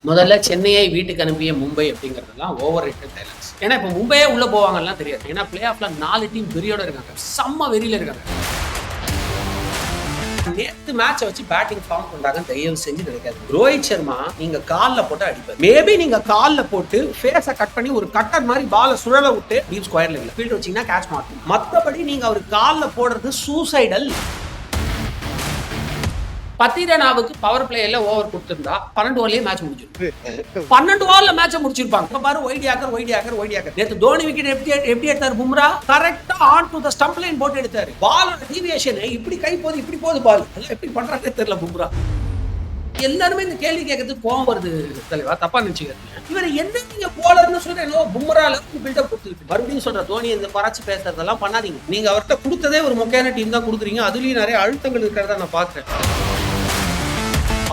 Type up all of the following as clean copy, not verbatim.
முதல்ல சென்னையை வீட்டுக்கு அனுப்பிய மும்பை அப்படிங்கிறதெல்லாம் ஓவர் ரேட்டட் டைலாக்ஸ். ஏன்னா இப்போ மும்பையே உள்ள போவாங்கலாம் தெரியாது. ஏன்னா பிளே ஆஃப்ல 4 டீம் வெறியோட இருக்காங்க, செம்ம வெறியில இருக்காங்க. நேத்து மேட்சை வச்சு பேட்டிங் ஃபார்ம் பண்றாங்க, தயவு செஞ்சு நினைக்காது. ரோஹித் சர்மா நீங்க கால்ல போட்டு அடிப்பாரு. மேபி நீங்க கால்ல போட்டு ஃபேஸை கட் பண்ணி ஒரு கட்டர் மாதிரி பால சுழல விட்டு டீப் ஸ்கொயர்ல இல்ல ஃபீல்ட் வச்சீங்கன்னா கேட்ச் மாட்டோம். மற்றபடி நீங்க அவர் கால்ல போடுறது சூசைடல். பத்திரனாவுக்கு பவர் பிளேயர்ல ஓவர் கொடுத்திருந்தா 12 ஓவர்லயே மேட்ச் முடிஞ்சிருக்கும். 12 ஓவர்ல மேட்சை முடிச்சிருப்பாங்க. பாரு ஒய்டியாக்கர். நேத்து தோனி விக்கெட் எப்படி எடுத்தாரு பும்ரா, கரெக்டா on to the stump line போட்டு எடுத்தாரு. பாலோட டீவியேஷன் இப்படி கை போகுது, இப்படி போகுது பால். எப்படி பண்றாங்கன்னு தெரியல பும்ரா. எல்லாருமே இந்த கேள்வி கேட்கறதுக்கு கோவம் வருது தலைவா, தப்பா நினைச்சுக்காதீங்க. இவர் என்ன நீங்க போலர்னு சொல்றேன், பும்ரால பில்டப் கொடுத்துருக்கு. மறுபடியும் சொல்ற தோனி இந்த பராச்சு பேசுறதெல்லாம் பண்ணாதீங்க. நீங்க அவர்கிட்ட கொடுத்ததே ஒரு மொக்கையான டீம் தான் கொடுக்குறீங்க. அதுலயும் நிறைய அழுத்தங்கள் இருக்கிறத நான் பாக்குறேன்.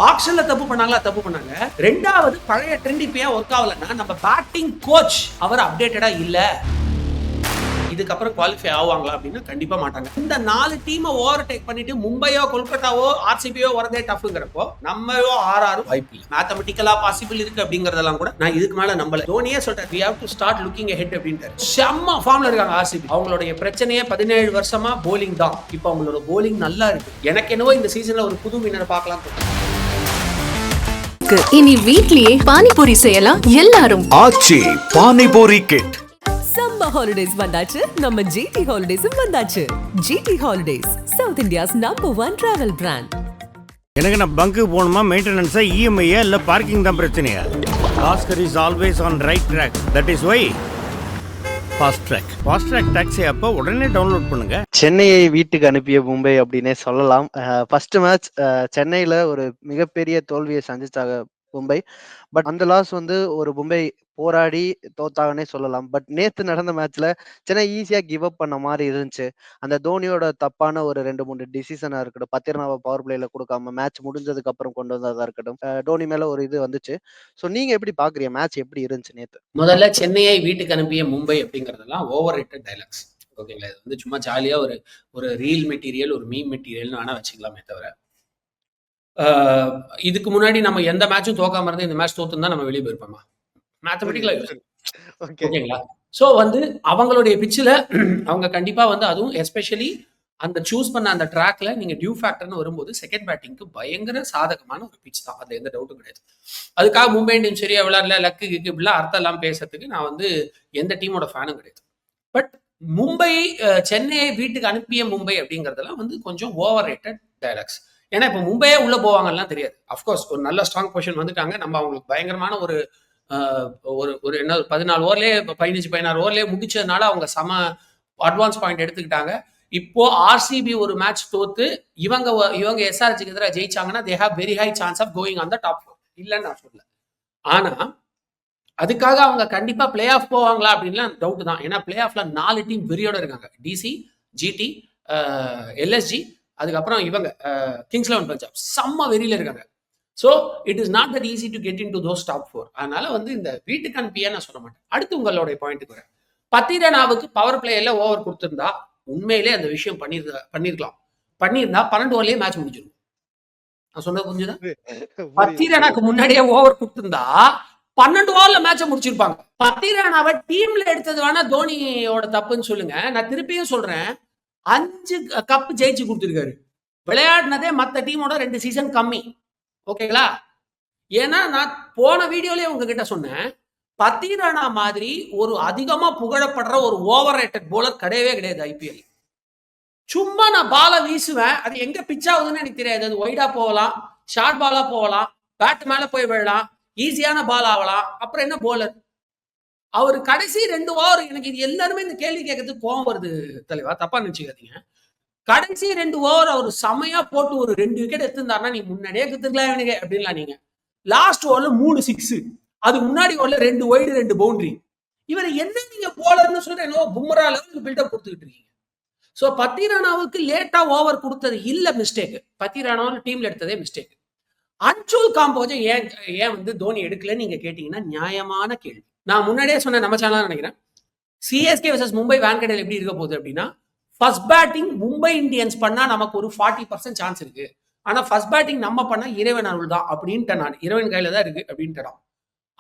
ஆக்ஷன்ல தப்பு பண்ணாங்க. ரெண்டாவது, பழைய ட்ரெண்ட் இப்ப ஒர்க் ஆகலன்னா நம்ம பேட்டிங் கோச் அவர் அப்டேட்டடா இல்ல. இதுக்கப்புறம் குவாலிஃபை ஆவாங்களா அப்படின்னு கண்டிப்பா மாட்டாங்க. இந்த 4 டீமை ஓவர் டேக் பண்ணிட்டு மும்பையோ கொல்கத்தாவோ ஆர்சிபியோ வரதே டஃப்ங்கிறப்போ நம்மயோ ஆறாரும் வாய்ப்பு இல்லை. மேத்தமெட்டிக்கலா பாசிபிள் இருக்கு அப்படிங்கறதெல்லாம் கூட நான் இதுக்கு மேல நம்பல. தோனியே சொல்றாரு, we have to start looking ahead அப்படின்றாரு. செம்ம ஃபார்ம்ல இருக்காங்க ஆர்சிபி. அவங்களுடைய பிரச்சனையே 17 வருஷமா போலிங் தான். இப்போ அவங்களோட போலிங் நல்லா இருக்கு. எனக்கு என்னவோ இந்த சீசன்ல ஒரு புது வின்னர் பார்க்கலாம். இனி வீட்லயே பானிபூரி செய்யலாம் எல்லாரும். Aachi panipuri kit. Summer holidays வந்தாச்சு, நம்ம ஜிடி ஹாலிடேஸும் வந்தாச்சு. GT holidays, south India's number 1 travel brand. எனக்கு நான் பங்கு போகணுமா, மெயின்டெனன்ஸா, இஎம்ஐயா இல்ல பார்க்கிங் தான் பிரச்சனையா? Oscar is always on right track. That is why fast track taxi அப்போ உடனே டவுன்லோட் பண்ணுங்க. சென்னையை வீட்டுக்கு அனுப்பிய மும்பை அப்படின்னே சொல்லலாம். ஃபர்ஸ்ட் மேட்ச் சென்னையில ஒரு மிகப்பெரிய தோல்வியை சந்திச்சாங்க மும்பை. பட் அந்த லாஸ் ஒரு மும்பை போராடி தோத்தாங்கன்னே சொல்லலாம். பட் நேத்து நடந்த மேட்ச்ல சென்னை ஈஸியா கிவ் அப் பண்ண மாதிரி இருந்துச்சு. அந்த தோனியோட தப்பான ஒரு 2-3 டிசிஷனா இருக்கட்டும், பத்திரனாவை பவர் பிளேல கொடுக்காம மேட்ச் முடிஞ்சதுக்கு அப்புறம் கொண்டு வந்ததா இருக்கட்டும், தோனி மேல ஒரு இது வந்துச்சு. ஸோ நீங்க எப்படி பாக்குறீங்க, மேட்ச் எப்படி இருந்துச்சு நேத்து? முதல்ல சென்னையை வீட்டுக்கு அனுப்பிய மும்பை அப்படிங்கறதெல்லாம் ஓவர் ரேட்டட் டைலாக்ஸ். ஓகேங்களா, இது சும்மா ஜாலியா ஒரு ரீல் மெட்டீரியல், ஒரு மீம் மெட்டீரியல்னு வேணா வச்சுக்கலாமே தவிர, இதுக்கு முன்னாடி நம்ம எந்த மேட்சும் தோக்காம இருந்து இந்த மேட்ச் தோத்துருந்தா நம்ம வெளியே போயிருப்போமா? மேத்தமெட்டிக்கலா ஓகேங்களா. சோ அவங்களுடைய பிச்சில் அவங்க கண்டிப்பா அதுவும் எஸ்பெஷலி அந்த சூஸ் பண்ண அந்த ட்ராக்ல நீங்க டியூ ஃபேக்டர்னு வரும்போது செகண்ட் பேட்டிங்க்கு பயங்கர சாதகமான ஒரு பிச் தான், அதுல எந்த டவுட்டும் கிடையாது. அதுக்காக மும்பை இந்தியன்ஸ் சரியா விளையாடல, லக்கு கிக்கு இப்படிலாம் அர்த்தம் எல்லாம் பேசுறதுக்கு நான் எந்த டீமோட ஃபேனும் கிடையாது. பட் மும்பை சென்னையை வீட்டுக்கு அனுப்பிய மும்பை அப்படிங்கறதெல்லாம் கொஞ்சம் ஓவர் ரேட்டட் டைலாக்ஸ். ஏன்னா இப்போ மும்பையே உள்ள போவாங்கலாம் தெரியாது. அஃப்கோர்ஸ் ஒரு நல்ல ஸ்ட்ராங் பொசிஷன் வந்துட்டாங்க. நம்ம அவங்களுக்கு பயங்கரமான ஒரு என்ன 14 ஓவர்லயே 15-16 ஓவர்லயே முடிச்சதுனால அவங்க சம அட்வான்ஸ் பாயிண்ட் எடுத்துக்கிட்டாங்க. இப்போ ஆர்சிபி ஒரு மேட்ச் தோத்து இவங்க எஸ்ஆர்ஹெச்க்கு எதிராக ஜெயிச்சாங்கன்னா they have very high chance of going on the top 4. இல்லைன்னு நான் சொல்லல. ஆனா அதுக்காக அவங்க கண்டிப்பா பிளே ஆஃப் போவாங்களா அப்படின்லாம் டவுட் தான். ஏன்னா பிளே ஆஃப்ல 4 டீம் வெறியோட இருக்காங்க. டிசி, ஜிடி, எல்எஸ்ஜி, அதுக்கப்புறம் இவங்க கிங்ஸ் 11 பஞ்சாப் செம்ம வெறியில இருக்காங்க. So it is not that easy to get in to those top 4. அதனால இந்த வீட்டுக்கு அனுப்பிய நான் சொல்ல மாட்டேன். அடுத்து உங்களுடைய பாயிண்ட்டுக்கு வரேன். பத்திரனாவுக்கு பவர் பிளேயர்ல ஓவர் கொடுத்திருந்தா உண்மையிலே அந்த விஷயம் பண்ணிருக்கலாம். பண்ணியிருந்தா 12 ஓவர்லயே மேட்ச் முடிஞ்சிடும். நான் சொன்னது புரிஞ்சுதா? பத்திரனாக்கு முன்னாடியே ஓவர் கொடுத்திருந்தா 12 ஓவர்ல மேட்சை முடிச்சிருப்பாங்க. பத்திரனாவை டீம்ல எடுத்தது வேணா தோனியோட தப்புன்னு சொல்லுங்க. நான் திருப்பியும் சொல்றேன், 5 கப் ஜெயிச்சு கொடுத்துருக்காரு. விளையாடினதே மற்ற டீமோட 2 சீசன் கம்மி. ஓகேங்களா? ஏன்னா நான் போன வீடியோலயே உங்ககிட்ட சொன்னேன், பத்திரனா மாதிரி ஒரு அதிகமா புகழப்படுற ஒரு ஓவர் ரேட்டட் போலர் கிடையவே கிடையாது ஐபிஎல். சும்மா நான் பாலை வீசுவேன், அது எங்க பிச் ஆகுதுன்னு எனக்கு தெரியாது. அது ஒய்டா போகலாம், ஷார்ட் பாலா போகலாம், பேட் மேல போய் விழலாம், ஈஸியான பால் ஆகலாம். அப்புறம் என்ன போலர் அவரு கடைசி 2 ஓவர். எனக்கு இது எல்லாருமே இந்த கேள்வி கேட்கறதுக்கு கோவம் வருது தலைவா, தப்பா நினைச்சுக்காதீங்க. கடைசி 2 ஓவர் அவர் செமையா போட்டு ஒரு 2 விக்கெட் எடுத்திருந்தாருன்னா நீ முன்னாடியே எடுத்துக்கலாம் எனக்கு அப்படின்லாம். நீங்க லாஸ்ட் ஓவர்ல 3 6, அது முன்னாடி ஓவர்ல 2 ஒய்டு 2 பவுண்டரி. இவர் என்ன நீங்க போலர்னு சொல்றேன், பும்ரா லெவலுக்கு பில்டப் கொடுத்துக்கிட்டு இருக்கீங்க. ஸோ பத்திரானாவுக்கு லேட்டா ஓவர் கொடுத்தது இல்ல மிஸ்டேக், பத்திரானாவை டீம்ல எடுத்ததே மிஸ்டேக். அன்சுல் காம்போஜை ஏன் தோனி எடுக்கலன்னு நீங்க கேட்டீங்கன்னா நியாயமான கேள்வி. நான் முன்னாடியே சொன்ன நம்ம சேனல் நினைக்கிறேன், சிஎஸ்கே வர்சஸ் மும்பை வான்கடேல எப்படி இருக்க போகுது அப்படின்னா, ஃபர்ஸ்ட் பேட்டிங் மும்பை இந்தியன்ஸ் பண்ணா நமக்கு ஒரு 40% சான்ஸ் இருக்கு. ஆனா ஃபர்ஸ்ட் பேட்டிங் நம்ம பண்ணா இறைவன் அருள் தான் அப்படின்ட்டு, நான் இறைவன் கையில தான் இருக்கு அப்படின்ட்டு.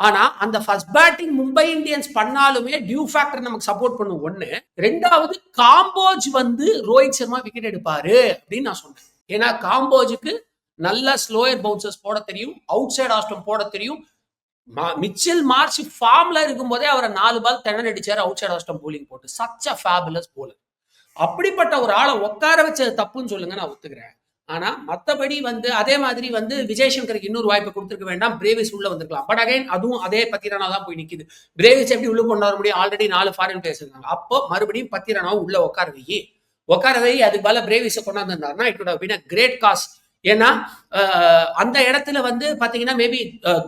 ஆனா அந்த ஃபர்ஸ்ட் பேட்டிங் மும்பை இந்தியன்ஸ் பண்ணாலுமே டியூ ஃபேக்டர் நமக்கு சப்போர்ட் பண்ணும் ஒண்ணு. ரெண்டாவது காம்போஜ் வந்து ரோஹித் சர்மா விக்கெட் எடுப்பாரு அப்படின்னு நான் சொன்னேன். ஏன்னா காம்போஜுக்கு நல்ல ஸ்லோயர் பவுன்சர்ஸ் போட தெரியும், அவுட் சைட் ஆஸ்டம் போட தெரியும். மிச்சல் மார்ச் ஃபார்ம்ல இருக்கும் போதே அவரை 4 பால் திணற அடிச்சாரு அவுட் சைட் ஆஸ்டம் போலிங் போட்டு. Such a fabulous bowler. அப்படிப்பட்ட ஒரு ஆளை உட்கார வச்சது தப்புன்னு சொல்லுங்க, நான் ஒத்துக்கிறேன். ஆனா மத்தபடி வந்து அதே மாதிரி வந்து விஜய் சங்கருக்கு இன்னொரு வாய்ப்பு கொடுத்துருக்க வேண்டாம், பிரேவிஸ் உள்ள வந்திருக்கலாம். பட் அகைன் அதுவும் அதே பத்திரனா தான் போய் நிக்குது. பிரேவிஸ் எப்படி உள்ள கொண்டு வர முடியும்? ஆல்ரெடி 4 ஃபாரின் பிளேயர்ஸ் இருக்காங்க. அப்போ மறுபடியும் பத்திரனாவும் உள்ள உட்கார வை. அதுக்கு பதிலா பிரேவிஸை கொண்டாந்துருந்தாருன்னா it would have been a great cause. ஏன்னா அந்த இடத்துல வந்து பாத்தீங்கன்னா மேபி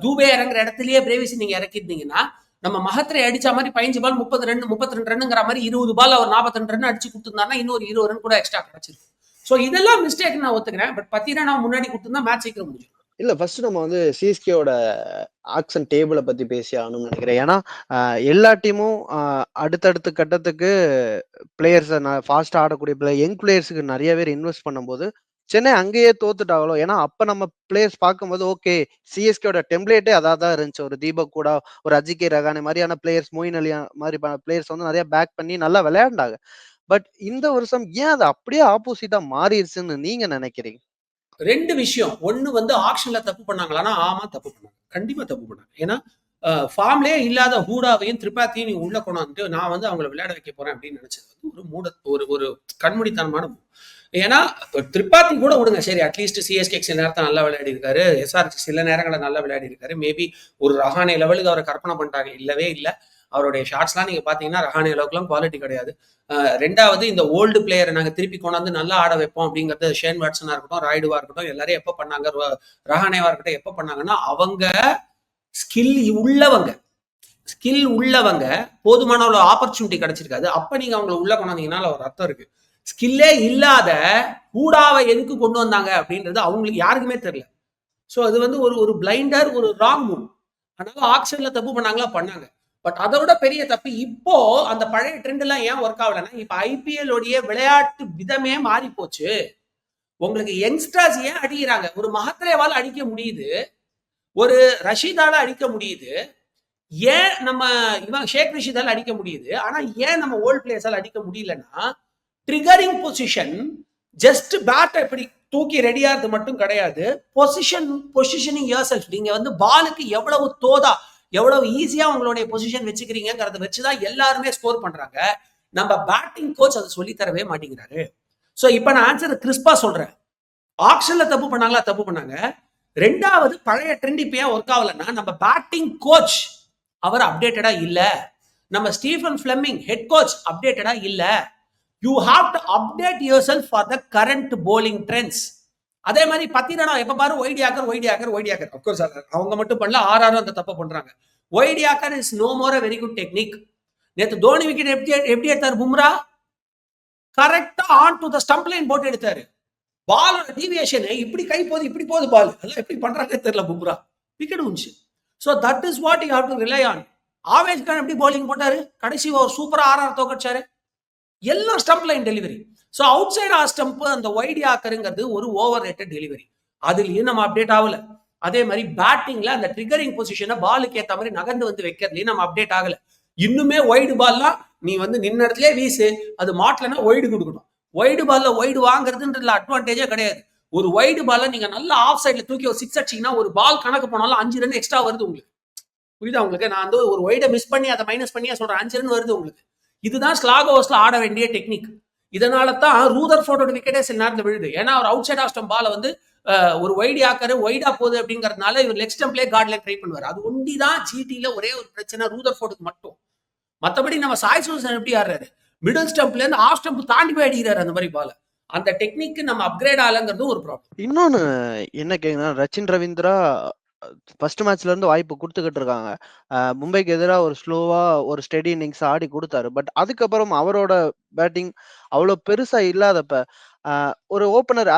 தூபே இறங்குற இடத்துலயே பிரேவிஸ் நீங்க இறக்கிருந்தீங்கன்னா நம்ம மகத்திரை அடிச்ச மாதிரி 15 பால் 32 ரன்னுங்கிற மாதிரி 20 பால் அவர் 42 ரன் அடிச்சு கொடுத்துருந்தாருன்னா இன்னொரு 20 ரன் கூட எக்ஸ்ட்ரா கிடைச்சிருக்கு. ஸோ இதெல்லாம் மிஸ்டேக் நான் ஒத்துக்கிறேன். பட் பத்திரனா முன்னாடி கொடுத்துருந்தா மேட்ச் சீக்கிரம் முடியும். இல்ல ஃபர்ஸ்ட் நம்ம வந்து சிஎஸ்கேவோட ஆக்ஷன் டேபிளை பத்தி பேசி ஆகணும்னு நினைக்கிறேன். ஏன்னா எல்லா டீமும் அடுத்தடுத்த கட்டத்துக்கு பிளேயர்ஸை ஃபாஸ்டா ஆடக்கூடிய பிளேயர், யங் பிளேயர்ஸுக்கு நிறைய பேர் இன்வெஸ்ட் பண்ணும்போது சென்னை அங்கேயே தோத்துட்டாங்களோ. ஏன்னா அப்ப நம்ம பிளேயர்ஸ் பார்க்கும்போது ஓகே, சிஎஸ்கேவோட டெம்ப்ளேட்டே அதான் இருந்துச்சு. ஒரு தீபக் கூட, ஒரு அஜிகே ரகானே மாதிரியான பிளேயர்ஸ், மொயின் அலி மாதிரி பிளேயர்ஸ் வந்து நிறைய பேக் பண்ணி நல்லா விளையாண்டாங்க. பட் இந்த வருஷம் ஏன் அது அப்படியே ஆப்போசிட்டா மாறிடுச்சுன்னு நீங்க நினைக்கிறீங்க? 2 விஷயம். ஒன்னு வந்து ஆக்ஷன்ல தப்பு பண்ணாங்களான்னா ஆமா தப்பு பண்ணாங்க, கண்டிப்பா தப்பு பண்ணாங்க. ஏன்னா ஃபார்ம்லயே இல்லாத ஹூடாவையும் திரிபாத்தியும் நீங்க உள்ள கொண்டாந்து நான் வந்து அவங்களை விளையாட வைக்க போறேன் அப்படின்னு நினைச்சது வந்து ஒரு கண்மூடித்தனமான. ஏன்னா திரிபாத்தி கூட விடுங்க, சரி அட்லீஸ்ட் சிஎஸ்கே சில நேரத்தை நல்லா விளையாடி இருக்காரு, எஸ்ஆர்சி சில நேரங்களை நல்லா விளையாடி இருக்காரு. மேபி ஒரு ரஹானே லெவலுக்கு அவரை கற்பனை பண்ணிட்டாங்க, இல்லவே இல்லை. அவருடைய ஷாட்ஸ்லாம் நீங்க பாத்தீங்கன்னா ரஹானே அளவுக்குலாம் குவாலிட்டி கிடையாது. ரெண்டாவது இந்த ஓல்டு பிளேயரை நாங்க திருப்பி கொண்டாந்து நல்லா ஆட வைப்போம் அப்படிங்கிறது ஷேன் வாட்சனா இருக்கட்டும், ராய்டுவா இருக்கட்டும், எல்லாரும் எப்ப பண்ணாங்க, ரஹானேவா இருக்கட்டும், எப்ப பண்ணாங்கன்னா அவங்க ஸ்கில் உள்ளவங்க போதுமான ஒரு ஆப்பர்ச்சுனிட்டி கிடைச்சிருக்காது. அப்ப நீங்க அவங்களை உள்ள கொண்டாந்தீங்கன்னா ஒரு அர்த்தம் இருக்கு. ஸ்கில்லே இல்லாத ஹூடாவை எதுக்கு கொண்டு வந்தாங்க அப்படின்றது அவங்களுக்கு யாருக்குமே தெரியல. ஸோ அது வந்து ஒரு பிளைண்டர், ஒரு ராங் மூவ். அதனால ஆக்ஷன்ல தப்பு பண்ணாங்க. பட் அதை விட பெரிய தப்பு இப்போ அந்த பழைய ட்ரெண்ட் எல்லாம் ஏன் ஒர்க் ஆகலன்னா, இப்ப ஐபிஎல் உடைய விளையாட்டு விதமே மாறி போச்சு. உங்களுக்கு யங்ஸ்டர்ஸ் ஏன் அடிக்கிறாங்க? ஒரு மஹத்ரேவால் அடிக்க முடியுது, ஒரு ரஷீதால அடிக்க முடியுது, ஏன் நம்ம இவன் ஷேக் ரஷீதால அடிக்க முடியுது, ஆனா ஏன் நம்ம ஓல்ட் பிளேயர்ஸால் அடிக்க முடியலன்னா, ட்ரிகரிங் பொசிஷன் ஜஸ்ட் பேட்டை இப்படி தூக்கி ரெடியாகிறது மட்டும் கிடையாது. பொசிஷனிங் யோர்செல்ஃப். நீங்க வந்து பாலுக்கு எவ்வளவு ஈஸியா உங்களுடைய பொசிஷன் வச்சுக்கிறீங்கிறத வச்சுதான் எல்லாருமே ஸ்கோர் பண்றாங்க. நம்ம பேட்டிங் கோச் அதை சொல்லி தரவே மாட்டேங்கிறாரு. சோ இப்ப நான் ஆன்சர் கிறிஸ்பா சொல்றேன். ஆக்ஷன்ல தப்பு பண்ணாங்க. ரெண்டாவது பழைய ட்ரெண்ட் இப்ப ஏன் ஒர்க் ஆகலன்னா, நம்ம பேட்டிங் கோச் அவர் அப்டேட்டடா இல்ல, நம்ம ஸ்டீஃபன் ஃபிளெமிங் ஹெட் கோச் அப்டேட்டடா இல்ல. You have to update yourself for the current bowling trends. அதே மாதிரி பத்திரனா எப்ப பாரு ஒய்டி ஆக்கர். அப்கோர்ஸ் அவங்க மட்டும் பண்ணல, ஆறாரும் அந்த தப்ப பண்றாங்க. Wide yorker is no more a very good technique. நேத்து தோனி விக்கெட் எப்படி எடுத்தாரு? பும்ரா கரெக்டா on to the stump line போட்டு எடுத்தாரு. பாலோட டீவியேஷன் இப்படி கை போகுது, இப்படி போகுது பால், எல்லாம் எப்படி பண்றாங்க தெரியல. பும்ரா விக்கெட் வந்துச்சு. So that is what you have to rely on. Avesh Khan எப்படி பவுலிங் போட்டாரு, கடைசி ஒரு சூப்பரா ஆர்ஆர் தோக்கடிச்சாரு. எல்லாம் stump line delivery. So outside a stump அந்த ஒய்டி ஆக்கருங்கிறது ஒரு ஓவர் ரேட்டட் டெலிவரி. அதுலயும் நம்ம அப்டேட் ஆகல. அதே மாதிரி பேட்டிங்ல அந்த ட்ரிகரிங் பொசிஷனை பாலுக்கு ஏற்ற மாதிரி நகர்ந்து வந்து வைக்கிறதுலயும் நம்ம அப்டேட் ஆகல. இன்னுமே ஒய்டு பால்லாம் நீ வந்து நின்ன இடத்துலயே வீசு, அது மாட்டலன்னா ஒய்டு கொடுக்கணும். ஒய்டு பால்ல ஒய்டு வாங்குறதுன்றதுல அட்வான்டேஜே கிடையாது. ஒரு ஒய்டு பால்ல நீங்க நல்லா ஆஃப் சைட்ல தூக்கி ஒரு 6 அடிச்சீங்கன்னா ஒரு பால் கணக்கு போனாலும் 5 ரன் எக்ஸ்ட்ரா வருது உங்களுக்கு. புரியுதா உங்களுக்கு? நான் வந்து ஒரு ஒய்டை மிஸ் பண்ணி அதை மைனஸ் பண்ணியா சொல்றேன், 5 ரன் வருது உங்களுக்கு. இதுதான் ஸ்லாக் ஓவர்ஸ்ல ஆட வேண்டிய டெக்னிக். இதனால தான் ரூதர்ஃபோர்டோட விக்கெட்டே சில நேரத்தில் விழுது. ஏன்னா அவர் அவுட் சைட் ஆஃப் ஸ்டம்ப் பால வந்து ஒரு ஒய்டி ஆக்கரு ஒய்டா போகுது அப்படிங்கறதுனால இவர் லெக் ஸ்டம்ப்லேயே கார்ட்ல ட்ரை பண்ணுவார். அது ஒண்டிதான் ஜிடில ஒரே ஒரு பிரச்சனை ரூதர்ஃபோர்டுக்கு மட்டும். மற்றபடி நம்ம சாய் சுதர்சன் எப்படி ஆடுறாரு, மிடில் ஸ்டம்ப்ல இருந்து ஆஃப் ஸ்டம்ப் தாண்டி போய் அடிக்கிறாரு அந்த மாதிரி பால. அந்த டெக்னிக் நம்ம அப்கிரேட் ஆகலங்கிறது ஒரு ப்ராப்ளம். இன்னொன்னு என்ன கேக்குன்னா, ரச்சின் ரவீந்திரா ஃபர்ஸ்ட் மேட்ச்ல இருந்து வாய்ப்பு கொடுத்துக்கிட்டு இருக்காங்க. மும்பைக்கு எதிராக ஒரு ஸ்லோவா ஒரு ஸ்டெடி இன்னிங்ஸ் ஆடி கொடுத்தாரு. பட் அதுக்கப்புறம் அவரோட பேட்டிங் அவ்வளவு பெருசா இல்லாதப்ப ஒரு ஓப்பனர்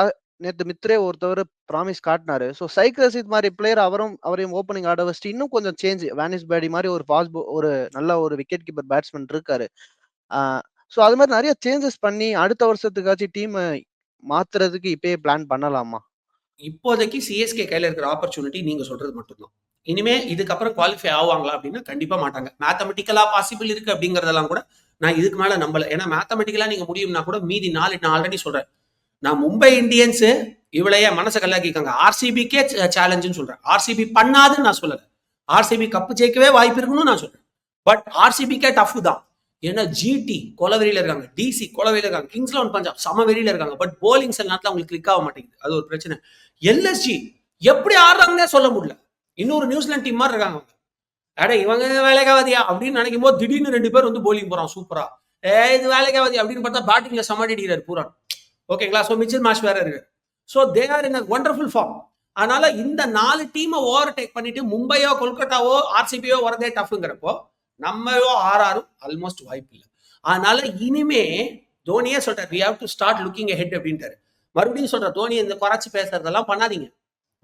நேத்து மித்ரே ஒருத்தவர் ப்ராமிஸ் காட்டினாரு. ஸோ சைக் ரஷீத் மாதிரி பிளேயர் அவரையும் ஓப்பனிங் ஆட வச்சுட்டு இன்னும் கொஞ்சம் சேஞ்ச், வேனிஸ் பேடி மாதிரி ஒரு நல்ல ஒரு விக்கெட் கீப்பர் பேட்ஸ்மேன் இருக்காரு. ஸோ அது மாதிரி நிறைய சேஞ்சஸ் பண்ணி அடுத்த வருஷத்துக்காச்சும் டீம் மாத்துறதுக்கு இப்பயே பிளான் பண்ணலாமா? இப்போதைக்கு சிஎஸ்கே கையில இருக்கிற ஆப்பர்ச்சுனிட்டி நீங்க சொல்றது மட்டும்தான். இனிமே இதுக்கப்புறம் குவாலிஃபை ஆவாங்களா அப்படின்னா கண்டிப்பா மாட்டாங்க. மேத்தமெட்டிக்கலா பாசிபிள் இருக்கு அப்படிங்கறதெல்லாம் கூட நான் இதுக்கு மேல நம்பல. ஏன்னா மேத்தமெட்டிக்கலா நீங்க முடியும்னா கூட மீதி 4 நான் ஆல்ரெடி சொல்றேன். நான் மும்பை இந்தியன்ஸ் இவளையே மனசை கல்லாக்கிக்காங்க. ஆர்சிபிக்கே சேலஞ்சுன்னு சொல்றேன். ஆர்சிபி பண்ணாதுன்னு நான் சொல்லல. ஆர்சிபி கப்பு ஜெயிக்கவே வாய்ப்பு இருக்குன்னு நான் சொல்றேன். பட் ஆர்சிபிக்கே டஃப் தான். ஏன்னா ஜிடி கொலவெறியில இருக்காங்க, டிசி கொலவெறியில இருக்காங்க, கிங்ஸ் 11 பஞ்சாப் சம வெறியில இருக்காங்க. பட் போலிங் சில நேரத்தில் அவங்களுக்கு கிளிக் ஆக மாட்டேங்குது. அது ஒரு பிரச்சனை. எல்எஸ்ஜி எப்படி ஆடுறாங்கன்னே சொல்ல முடியல. இன்னொரு நியூசிலாந்து டீம் மாதிரி இருக்காங்க. அட இவங்க வேலைக்காவதியா அப்படின்னு நினைக்கும் போது திடீர்னு 2 பேர் வந்து போலிங் போறான் சூப்பரா. இது வேலைக்காவதி அப்படின்னு பார்த்தா பேட்டிங்ல சமாடிக்கிறார் பூரான். ஓகேங்களா? ஸோ மிச்சல் மாஷ் வேற இருக்கு. So they are in wonderful form. அதனால இந்த 4 டீமை ஓவர் டேக் பண்ணிட்டு மும்பையோ கொல்கட்டாவோ ஆர்சிபியோ வரதே டஃப்ங்கிறப்போ நம்மயோ ஆர்ஆரும் ஆல்மோஸ்ட் வாய்ப்பு இல்லை. அதனால இனிமே தோனியே சொல்றாரு, we have to start looking ahead அப்படின்ட்டாரு. மறுபடியும் சொல்ற, தோனி இந்த குறைச்சி பேசுறதெல்லாம் பண்ணாதீங்க.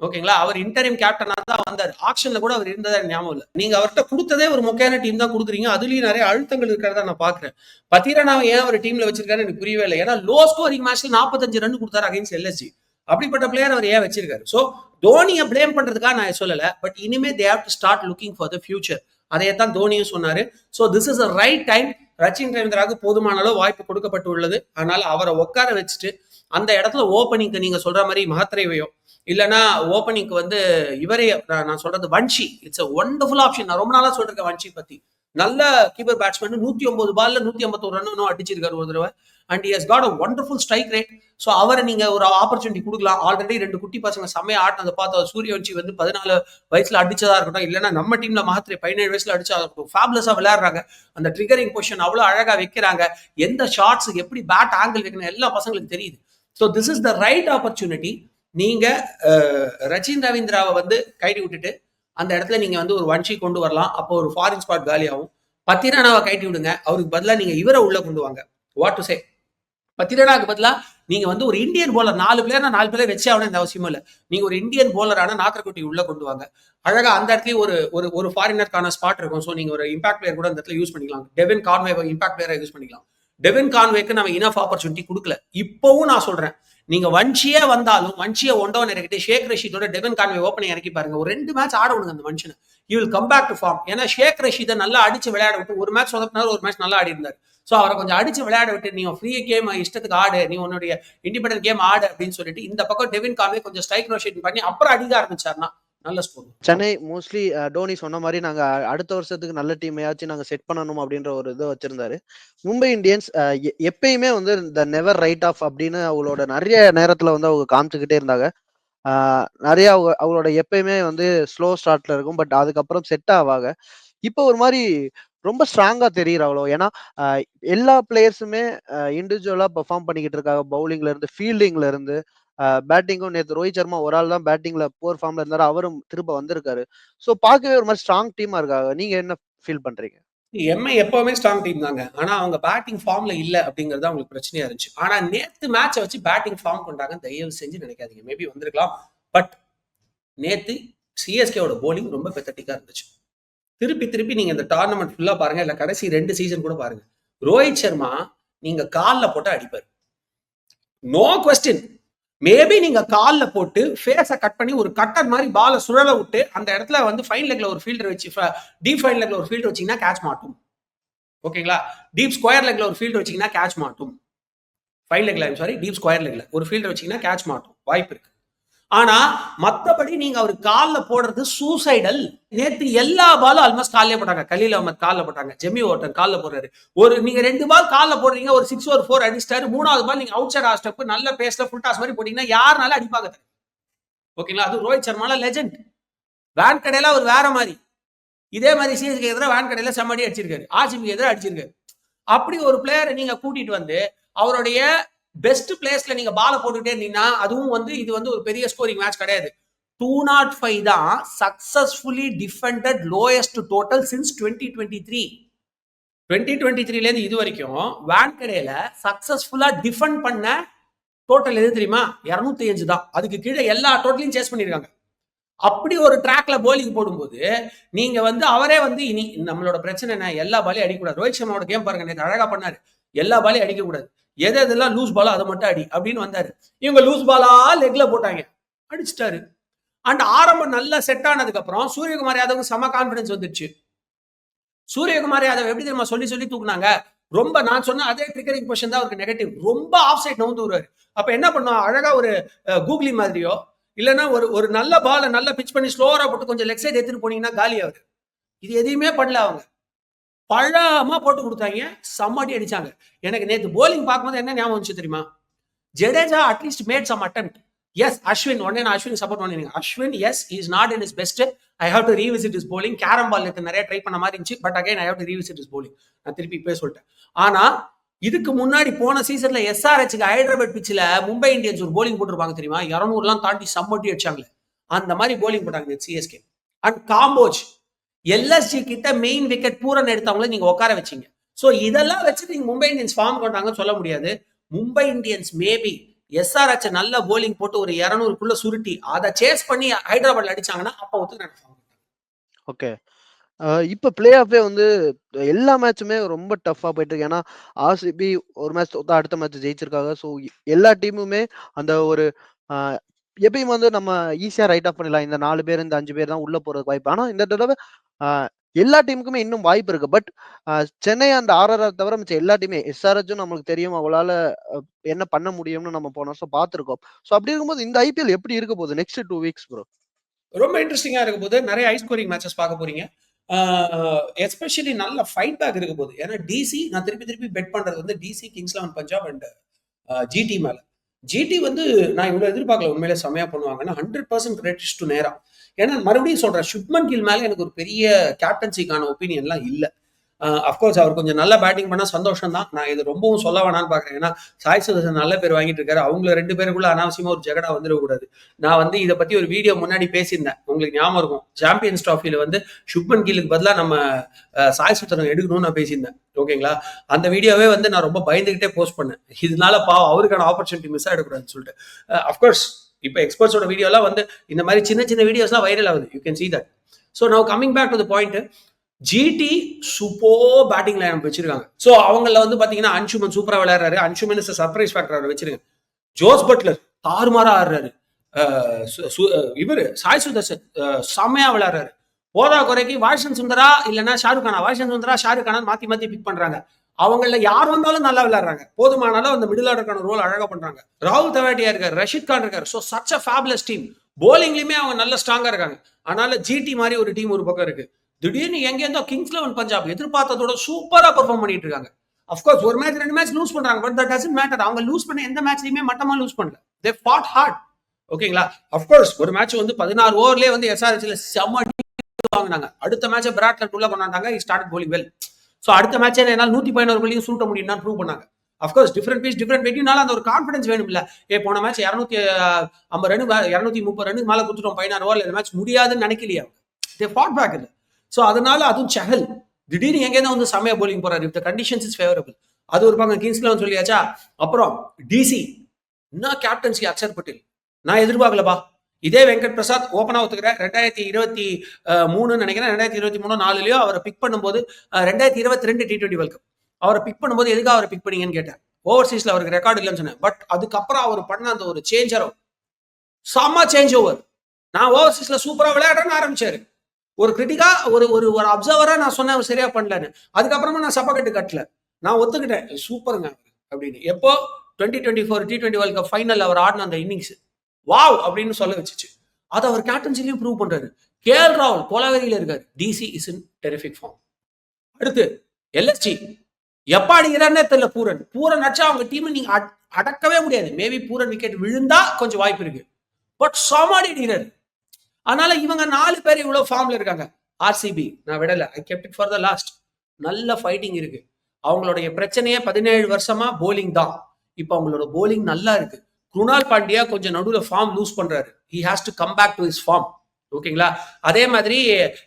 ஓகேங்களா? அவர் இன்டரிம் கேப்டனா தான் வந்தார். ஆக்ஷன்ல கூட அவர் இருந்ததா ஞாபகம் இல்லை. நீங்க அவர்கிட்ட கொடுத்ததே ஒரு மொக்கையான டீம் தான் கொடுக்குறீங்க. அதுலயும் நிறைய அழுத்தங்கள் இருக்கிறதா நான் பாக்குறேன். பத்திரனாவை ஏன் அவர் டீம்ல வச்சிருக்காரு எனக்கு புரியவே இல்லை. ஏன்னா லோ ஸ்கோரிங் மேட்ச்ல 45 ரன் கொடுத்தாரு அகைன்ஸ்ட் எல்எஸ்ஜி. அப்படிப்பட்ட பிளேயர் அவர் ஏன் வச்சிருக்காரு? சோ தோனியை பிளேம் பண்றதுக்காக நான் சொல்லல. பட் இனிமே they have to start looking for the future. அதையத்தான் தோனியும் சொன்னாரு. So this is a right time. Rachin ரவீந்திராவுக்கு போதுமான அளவு வாய்ப்பு கொடுக்கப்பட்டு உள்ளது. அதனால அவரை உட்கார வச்சுட்டு அந்த இடத்துல ஓப்பனிங்க்கு நீங்க சொல்ற மாதிரி மஹத்ரேவையோ இல்லைன்னா ஓப்பனிங்க்கு வந்து இவரே நான் சொல்றது Vanshi. It's a wonderful option. நான் ரொம்ப நாளா சொல்றேன் வன்ஷி பத்தி. நல்ல கீப்பர் பேட்ஸ்மேன். 109 பால்ல 151 ரன்னும் அடிச்சிருக்காரு ஒரு தடவை. And he has got a wonderful strike rate. So அவரை நீங்க ஒரு ஆப்பர்ச்சுனிட்டி கொடுக்கலாம். ஆல்ரெடி 2 குட்டி பசங்க செம்மையா ஆட்டினதை பார்த்து சூரியவன்ஷி வந்து 14 வயசுல அடிச்சதா இருக்கட்டும், இல்லைன்னா நம்ம டீம்ல மஹத்ரே 17 வயசுல அடிச்சதா இருக்கட்டும், ஃபேபுலஸா விளையாடுறாங்க. அந்த ட்ரிகரிங் பொசிஷன் அவ்வளவு அழகா வைக்கிறாங்க. எந்த ஷாட்ஸ் எப்படி பேட் ஆங்கிள் வைக்கணும் எல்லா பசங்களுக்கு தெரியுது. So this is the right opportunity. நீங்க ரச்சின் ரவீந்திராவை வந்து கைடி விட்டுட்டு அந்த இடத்துல நீங்க வந்து ஒரு வன்ஷி கொண்டு வரலாம். அப்போ ஒரு ஃபாரின் ஸ்பாட் காலி ஆகும். பத்திரனாவை கைட்டி விடுங்க. அவருக்கு பதிலாக நீங்க இவரை உள்ள கொண்டு வாங்க. What to say? பத்திரனாவுக்கு பதிலாக நீங்க வந்து ஒரு இந்தியன் போலர் 4 பிளேயர் 4 பிளேயர் வச்சே ஆகணும் இந்த அவசியமும் இல்லை. நீங்க ஒரு இந்தியன் போலரான நாக்கர்குட்டி உள்ள கொண்டு வாங்க. அழகா அந்த இடத்துலயும் ஒரு ஃபாரினருக்கான ஸ்பாட் இருக்கும். ஸோ நீங்க ஒரு இம்பாக்ட் பிளேயர் கூட அந்த இடத்துல யூஸ் பண்ணிக்கலாம். டெவின் கான்வே இம்பாக்ட் பிளேயரை யூஸ் பண்ணிக்கலாம். டெவின் கான்வேக்கு நம்ம இனஃப் ஆப்பர்ச்சுனிட்டி கொடுக்கல. இப்பவும் நான் சொல்றேன், நீங்க வன்ஷியே வந்தாலும் வன்ஷியை ஒண்டவன் இறக்கிட்டு ஷேக் ரஷீதோட டெவின் கான்வே ஓப்பனிங் இறக்கி பாருங்க. ஒரு 2 மேட்ச் ஆட விடுங்க அந்த மனுஷனை. You will come back to form. ஏன்னா ஷேக் ரஷீதை நல்லா அடிச்சு விளையாட விட்டு ஒரு மேட்ச் சொதப்பினார், ஒரு மேட்ச் நல்லா ஆடி இருந்தார். ஸோ அவரை கொஞ்சம் அடிச்சு விளையாட விட்டு நீ ஃப்ரீ கேம் இஷ்டத்துக்கு ஆடு, நீ உன்னுடைய இண்டிபெண்டன்ட் கேம் ஆடு அப்படின்னு சொல்லிட்டு இந்த பக்கம் டெவின் கான்வே கொஞ்சம் ஸ்ட்ரைக் ரொட்டேட் பண்ணி அப்புறம் அடிக்க ஆரம்பிச்சாருன்னா நல்ல ஸ்கோர். சென்னை மோஸ்ட்லி டோனி சொன்ன மாதிரி நாங்க அடுத்த வருஷத்துக்கு நல்ல டீமையாச்சும் நாங்க செட் பண்ணணும் அப்படின்ற ஒரு இதை வச்சிருந்தாரு. மும்பை இந்தியன்ஸ் எப்பயுமே வந்து இந்த நெவர் ரைட் ஆஃப் அப்படின்னு அவங்களோட நிறைய நேரத்துல வந்து அவங்க காமிச்சுக்கிட்டே இருந்தாங்க. நிறைய அவங்களோட எப்பயுமே வந்து ஸ்லோ ஸ்டார்ட்ல இருக்கும். பட் அதுக்கப்புறம் செட் ஆவாங்க. இப்போ ஒரு மாதிரி ரொம்ப ஸ்ட்ராங்கா தெரியுறாங்களோ. ஏன்னா எல்லா பிளேயர்ஸுமே இண்டிவிஜுவலா பெர்ஃபார்ம் பண்ணிக்கிட்டு இருக்காங்க. பவுலிங்ல இருந்து ஃபீல்டிங்ல இருந்து பேட்டிங்கும். நேற்று ரோஹித் சர்மா ஒரு ஆள் தான் பேட்டிங்ல போர் ஃபார்ம்ல இருந்தாரு. அவரும் திரும்ப வந்திருக்காரு. ஸோ பார்க்கவே ஒரு மாதிரி ஸ்ட்ராங் டீமா இருக்காங்க. நீங்க என்ன ஃபீல் பண்றீங்க? எம்ஐ எப்பவுமே ஸ்ட்ராங் டீம் தாங்க. ஆனா அவங்க பேட்டிங் ஃபார்ம்ல இல்ல அப்படிங்கறது அவங்களுக்கு பிரச்சனையா இருந்துச்சு. ஆனா நேத்து மேட்சை வச்சு பேட்டிங் ஃபார்ம் கொண்டாங்க. தயவு செஞ்சு நினைக்காதீங்க. மேபி வந்திருக்கலாம். பட் நேத்து சிஎஸ்கேவோட போலிங் ரொம்ப பெத்தட்டிக்கா இருந்துச்சு. திருப்பி நீங்க இந்த டோர்னமெண்ட் ஃபுல்லா பாருங்க, இல்ல கடைசி 2 சீசன் கூட பாருங்க. ரோஹித் சர்மா நீங்க கால்ல போட்டு அடிப்பாரு, நோ கொஸ்டின். மேபி நீங்க கால்ல போட்டு ஃபேஸ கட் பண்ணி ஒரு கட்டர் மாதிரி பால சுழல விட்டு அந்த இடத்துல வந்து ஃபைன் லெக்ல ஒரு ஃபீல்டர் வச்சு டீப் ஃபைன் லெக்ல ஒரு ஃபீல்டர் வச்சீங்கன்னா கேட்ச் மாட்டும். ஓகேங்களா? டீப் ஸ்கொயர் லெக்ல ஒரு ஃபீல்டர் வச்சீங்கன்னா கேட்ச் மாட்டும். ஃபைன் லெக்ல சாரி டீப் ஸ்கொயர் லெக்ல ஒரு ஃபீல்டர் வச்சீங்கன்னா கேட்ச் மாட்டும், வாய்ப்பு இருக்கு. ஆனா மத்தபடி நீங்க அவர் கால்ல போடுறது சூசைடல். நேத்து எல்லா பாலும் ஆல்மோஸ்ட் கால்ல போட்டாங்க. கலீல் அஹ்மத் கால்ல போட்டாங்க, ஜெமி ஓட்டன் கால்ல போடுறாரு. நீங்க 2 பால் கால்ல போடுறீங்க, ஒரு 6 ஒரு 4 அடிச்சிட்டாரு. 3வது பால் நீங்க அவுட் சைட் ஆஃப் ஸ்டெப் நல்ல பேஸ்ல ஃபுல் டாஸ் மாதிரி போட்டீங்கன்னா யாருனால அடிப்பாங்க. ஓகேங்களா? அது ரோஹித் சர்மால லெஜெண்ட். வேன் கடையில அவர் வேற மாதிரி. இதே மாதிரி சிஎஸ்கே எதிராக வேன் கடையில செம்மடி அடிச்சிருக்காரு, ஆர்சிபி எதிராக அடிச்சிருக்காரு. அப்படி ஒரு பிளேயரை நீங்க கூட்டிட்டு வந்து அவருடைய பெஸ்ட் பிளேஸ்ல நீங்க பால போட்டுக்கிட்டே இருந்தீங்கன்னா அதுவும் வந்து இது வந்து ஒரு பெரிய ஸ்கோரிங் மேட்ச் கிடையாது. 205 தான் successfully defended lowest total since 2023. 2023ல இருந்து இது வரைக்கும் வான்கடேல சக்சஸ்ஃபுல்லா டிஃபெண்ட் பண்ண டோட்டல் எது தெரியுமா? 205 தான். அதுக்கு கீழே எல்லா டோட்டலையும் சேஸ் பண்ணிருக்காங்க. அப்படி ஒரு ட்ராக்ல போலிங் போடும்போது நீங்க வந்து அவரே வந்து இனி நம்மளோட பிரச்சனை என்ன, எல்லா பாலையும் அடிக்கக்கூடாது. ரோஹித் சர்மாவோட கேம் பாருங்க, நேற்று அழகா பண்ணாரு. எல்லா பாலையும் அடிக்க கூடாது, எதெல்லாம் லூஸ் பாலோ அதை மட்டும் அடி அப்படின்னு வந்தாரு. இவங்க லூஸ் பாலா லெக்ல போட்டாங்க, அடிச்சுட்டாரு. அண்ட் ஆரம்பம் நல்லா செட் ஆனதுக்கு அப்புறம் சூரியகுமார் யாதவுக்கு செம கான்பிடன்ஸ் வந்துருச்சு. சூரியகுமார் யாதவ் எப்படி தெரியுமா சொல்லி சொல்லி தூக்குனாங்க. ரொம்ப நான் சொன்ன அதே ட்ரிகரிங் பொசிஷன் தான் அவருக்கு நெகட்டிவ். ரொம்ப ஆஃப் சைட் நவுந்து வருவாரு. அப்ப என்ன பண்ணுவோம், அழகா ஒரு கூகுளி மாதிரியோ இல்லைன்னா ஒரு நல்ல பாலை நல்லா பிச் பண்ணி ஸ்லோவரா போட்டு கொஞ்சம் லெக் சைடு எடுத்துட்டு போனீங்கன்னா காலி ஆகுது. இது எதையுமே பண்ணல. அவங்க பழமா போட்டு கொடுத்தாங்க, செம்மடி அடிச்சாங்க. எனக்கு நேற்று போலிங் பார்க்கும்போது என்ன ஞாபகம் வந்துச்சு தெரியுமா, Jadeja at least made some attempt. As Ashwin, உடனே நான் அஸ்வின் சப்போர்ட் பண்ணிருங்க. Ashwin as is not in his best. I have to revisit his bowling. Carrom ball நிறைய ட்ரை பண்ண மாதிரி இருந்துச்சு. But again I have to revisit his bowling. நான் திருப்பி இப்பவே சொல்லிட்டேன். ஆனா இதுக்கு முன்னாடி போன சீசன்ல எஸ்ஆர்ஹெச்சுக்கு ஹைதராபாத் பிச்சில் மும்பை இந்தியன்ஸ் ஒரு போலிங் போட்டிருப்பாங்க தெரியுமா, 200 தாண்டி சம்மட்டி அடிச்சாங்களே, அந்த மாதிரி போலிங் போட்டாங்க சிஎஸ்கே. அண்ட் காம்போஜ் எல்எஸ்ஜி கிட்ட மெயின் விக்கெட் பூரன் எடுத்தவங்கள நீங்க உட்கார வச்சீங்க. ஸோ இதெல்லாம் வச்சு நீங்க மும்பை இந்தியன்ஸ் ஃபார்ம் கொண்டாங்கன்னு சொல்ல முடியாது. மும்பை இந்தியன்ஸ் மேபி எஸ்ஆர்ஹெச் நல்ல போலிங் போட்டு ஒரு 200க்குள்ள சுருட்டி அதை சேஸ் பண்ணி ஹைதராபாத்ல அடிச்சாங்கன்னா அப்ப ஒத்துக்க. ஓகே, இப்ப பிளே ஆஃபே வந்து எல்லா மேட்சுமே ரொம்ப டஃபா போயிட்டு இருக்கு. ஏன்னா ஆர்சிபி ஒரு மேட்ச் தோத்தா அடுத்த மேட்ச் ஜெயிச்சிருக்காங்க. ஸோ எல்லா டீமுமே அந்த ஒரு எப்பயும் வந்து நம்ம ஈஸியா ரைட் ஆஃப் பண்ணிடலாம், இந்த 4 பேர் இந்த 5 பேர் தான் உள்ள போறதுக்கு வாய்ப்பு. ஆனா இந்த தடவை எல்லா டீமுக்குமே இன்னும் வாய்ப்பு இருக்கு. பட் சென்னை அந்த ஆர்ஆர் தவிர மிச்சம் எல்லா டீமே, எஸ்ஆர்ஹெச்சும் நம்மளுக்கு தெரியும் அவளால என்ன பண்ண முடியும்னு நம்ம போன வருஷம் பார்த்துருக்கோம். ஸோ அப்படி இருக்கும்போது இந்த ஐபிஎல் எப்படி இருக்க போகுது நெக்ஸ்ட் 2 வீக்ஸ் ப்ரோ? ரொம்ப இன்ட்ரெஸ்டிங்கா இருக்க போது. நிறைய ஹை ஸ்கோரிங் மேட்சஸ் பார்க்க போறீங்க. எஸ்பெஷலி நல்ல ஃபைட் பேக் இருக்க போகுது. ஏன்னா டிசி நான் திருப்பி பெட் பண்றது வந்து DC, Kings 11 Punjab and GT மேல. ஜிடி வந்து நான் இவ்வளவு எதிர்பார்க்கல, உண்மையிலே செமையா பண்ணுவாங்கன்னா 100% கிரெடிட்ஸ் டு நேரா. ஏன்னா மறுபடியும் சொல்றேன், சுப்மன் கில் மேல எனக்கு ஒரு பெரிய கேப்டன்சிக்கான ஒப்பீனியன்லாம் இல்லை. அஃப்கோர்ஸ் அவர் கொஞ்சம் நல்லா பேட்டிங் பண்ணா சந்தோஷம் தான். நான் இது ரொம்பவும் சொல்ல வேணான்னு பாக்குறேன். ஏன்னா சாய் சுதர்சன் நல்ல பேர் வாங்கிட்டு இருக்காரு. அவங்க 2 பேருக்குள்ள அனாவசியமா ஒரு ஜெகடா வந்துடக்கூடாது. நான் வந்து இதை பத்தி ஒரு வீடியோ முன்னாடி பேசியிருந்தேன், உங்களுக்கு ஞாபகம் இருக்கும். சாம்பியன்ஸ் டிராஃபில வந்து சுப்மன் கில்லுக்கு பதிலா நம்ம சாய் சுதர்சன் எடுக்கணும்னு நான் பேசியிருந்தேன். ஓகேங்களா, அந்த வீடியோவே வந்து நான் ரொம்ப பயந்துகிட்டே போஸ்ட் பண்ணேன். இதனால அவருக்கான ஆப்பர்ச்சுனிட்டி மிஸ் ஆயிடக்கூடாதுன்னு சொல்லிட்டு. அஃப்கோர்ஸ் இப்போ எக்ஸ்பர்ட்ஸோட வீடியோலாம் வந்து இந்த மாதிரி சின்ன வீடியோஸ்லாம் வைரல் ஆகுது. You can see that. So now coming back to the point, GT super batting line வச்சிருக்காங்க. ஸோ அவங்கள வந்து பாத்தீங்கன்னா அன்சுமன் சூப்பரா விளையாடுறாரு. அன்சுமன் இஸ் சர்ப்ரைஸ் ஃபேக்டர் வச்சிருக்காங்க. ஜோஸ் பட்லர் தாறுமாறா ஆடுறாரு. இவரு சாய் சுதர்சன் செம்மையா விளையாடுறாரு. போதா குறைக்கு வாஷன் சுந்தரா இல்லைன்னா ஷாருக் கானா, வாஷன் சுந்தரா ஷாருக் கானா மாத்தி பிக் பண்றாங்க. அவங்கள யார் வந்தாலும் நல்லா விளையாடுறாங்க. போதுமானாலும் அந்த மிடில் ஆர்டருக்கான ரோல் அழகா பண்றாங்க. ராகுல் தவாட்டியா இருக்காரு, ரஷித் கான் இருக்காரு. So such a fabulous team. போலிங்லயுமே அவங்க நல்ல ஸ்ட்ராங்கா இருக்காங்க. அதனால ஜிடி மாதிரி ஒரு டீம் ஒரு பக்கம் இருக்கு. திடீர்னு எங்கேருந்தோ கிங்ஸ் 11 பஞ்சாப் எதிர்பார்த்ததோட சூப்பரா பெர்ஃபார்ம் பண்ணிட்டு இருக்காங்க. அஃப்கோர்ஸ் ஒரு மேட்ச் 2 மேட்ச் லூஸ் பண்றாங்க. But that doesn't matter. அவங்க லூஸ் பண்ண எந்த மேட்ச்லயுமே மட்டமா லூஸ் பண்ணல. தே ஃபாட் ஹார்ட். ஓகேங்களா, அஃப்கோர்ஸ் ஒரு மேட்ச் வந்து 16 ஓவர்லயே வந்து எஸ்ஆர்ஹெச்ல செம்ம வாங்கினாங்க. அடுத்த மேட்சை விராட் உள்ள கொண்டாண்டாங்க. He started bowling well. So அடுத்த மேட்சே என்னால் 111 கோலியும் சூட்ட முடியும்னு ப்ரூவ் பண்ணாங்க. அஃப்கோர்ஸ் டிஃபரெண்ட் பீஸ் டிஃபரெண்ட் வெட்டினால அந்த ஒரு கான்ஃபிடன்ஸ் வேணும் இல்ல. போன மேட்ச் 250 ரன் 230 ரன் மேல கொடுத்துட்டோம் 16 ஓவர்ல. இந்த மேட்ச் முடியாதுன்னு நினைக்கலையா. தே ஃபாட் பேக் இல்லை. ஸோ அதனால அதுவும் சஹல் திடீர்னு எங்கேருந்து வந்து செமையா போலிங் போறாரு. If the conditions is favourable. அது ஒரு பக்கம் கிங்ஸ் 11 சொல்லியாச்சா. அப்புறம் டிசி என்ன கேப்டன்சி அக்ஷர் பட்டேல் நான் எதிர்பார்க்கலப்பா. இதே வெங்கட் பிரசாத் ஓப்பனா ஒத்துக்கிறேன். 2023 நினைக்கிறேன், 2023-4 அவரை பிக் பண்ணும்போது 2022 T20 வேர்ல்ட் கப் அவரை பிக் பண்ணும்போது எதுக்காக அவரை பிக் பண்ணீங்கன்னு கேட்டேன். ஓவர்சீஸ்ல அவருக்கு ரெக்கார்டு இல்லைன்னு சொன்னேன். பட் அதுக்கப்புறம் அவர் பண்ண அந்த ஒரு சேஞ்சர் செம்ம சேஞ்ச் ஓவர். நான் ஓவர்சீஸ்ல சூப்பரா விளையாடுறேன்னு ஆரம்பிச்சாரு. ஒரு கிரிட்டிக்கா ஒரு அப்சர்வரா நான் சொன்னேன் சரியா பண்ணலன்னு. அதுக்கப்புறமா நான் சப்பக்கட்டு கட்டல, நான் ஒத்துக்கிட்டேன் சூப்பருங்க அப்படின்னு. எப்போ 2024 T20 வேர்ல்ட் கப் ஃபைனல் அவர் ஆடின அந்த இன்னிங்ஸ் வாவ் அப்படின்னு சொல்ல வச்சுச்சு. அதை அவர் கேப்டன்சிலையும் ப்ரூவ் பண்றாரு. கேஎல் ராகுல் கோலாவரியில இருக்காரு. DC is in terrific form. அடுத்து எல்எஸ்ஜி எப்ப அடிக்கிறாருன்னே தெரியல. பூரன் அடிச்சா அவங்க டீம் நீங்க அடக்கவே முடியாது. மேபி பூரன் விக்கெட் விழுந்தா கொஞ்சம் வாய்ப்பு இருக்கு. பட் சமாடி அடிக்கிறாரு. அதனால இவங்க 4 பேர் இவ்வளவு ஃபார்ம்ல இருக்காங்க. ஆர்சிபி நான் விடல, ஐ kept it for the last. நல்ல ஃபைட்டிங் இருக்கு. அவங்களுடைய பிரச்சனையே 17 வருஷமா போலிங் தான். இப்ப அவங்களோட போலிங் நல்லா இருக்கு. குருணால் பாண்டியா கொஞ்சம் நடுவில் ஃபார்ம் லூஸ் பண்றாரு. He has to come back to his form. ஓகேங்களா, அதே மாதிரி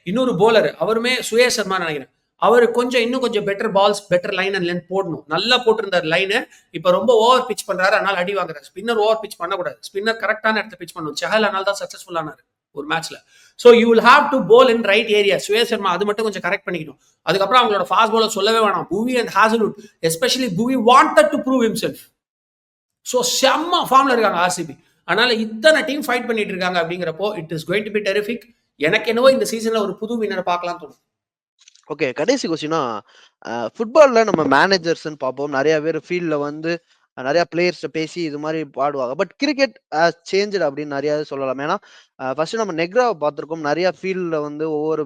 இன்னொரு போலர் அவருமே சுயேஷ் சர்மா நினைக்கிறேன். அவர் இன்னும் கொஞ்சம் better balls better line and length போடணும். நல்லா போட்டிருந்தார் லைனு. இப்ப ரொம்ப ஓவர் பிச் பண்றாரு, அதனால அடி வாங்குறாரு. ஸ்பின்னர் ஓவர் பிச் பண்ணக்கூடாது. ஸ்பின்னர் கரெக்டான இடத்த பிச் பண்ணணும். சஹல் அதனால தான் சக்சஸ்ஃபுல் ஆனாரு ஒரு மேட்ச்ல. So you will have to bowl in right area. Suyash Sharma அது மட்டும் கொஞ்சம் கரெக்ட் பண்ணிக்கணும். அதுக்கப்புறம் அவங்களோட ஃபாஸ்ட் பாலர் சொல்லவே வேணாம். புவி அண்ட் ஹாசல்வுட் எஸ்பெஷலி புவி wanted to prove himself. So செம்ம ஃபார்ம்ல இருக்காங்க ஆர்சிபி. அதனால இத்தனை டீம் ஃபைட் பண்ணிட்டு இருக்காங்க அப்படிங்கிறப்போ it is going to be terrific. எனக்கு என்னவோ இந்த சீசன்ல ஒரு புது வின்னரை பார்க்கலாம் தோணும். ஓகே, கடைசி கொஸ்டினா, ஃபுட்பால்ல நம்ம மேனேஜர்ஸ்ன்னு பார்ப்போம், நிறைய பேர் ஃபீல்ட்ல வந்து நிறைய பிளேயர்ஸ் பேசி இது மாதிரி பாடுவாங்க. பட் கிரிக்கெட் சேஞ்சு அப்படின்னு நிறைய சொல்லலாம். ஏன்னா ஃபர்ஸ்ட் நம்ம நெக்ராவை பார்த்துருக்கோம், நிறைய ஃபீல்ட்ல வந்து ஒவ்வொரு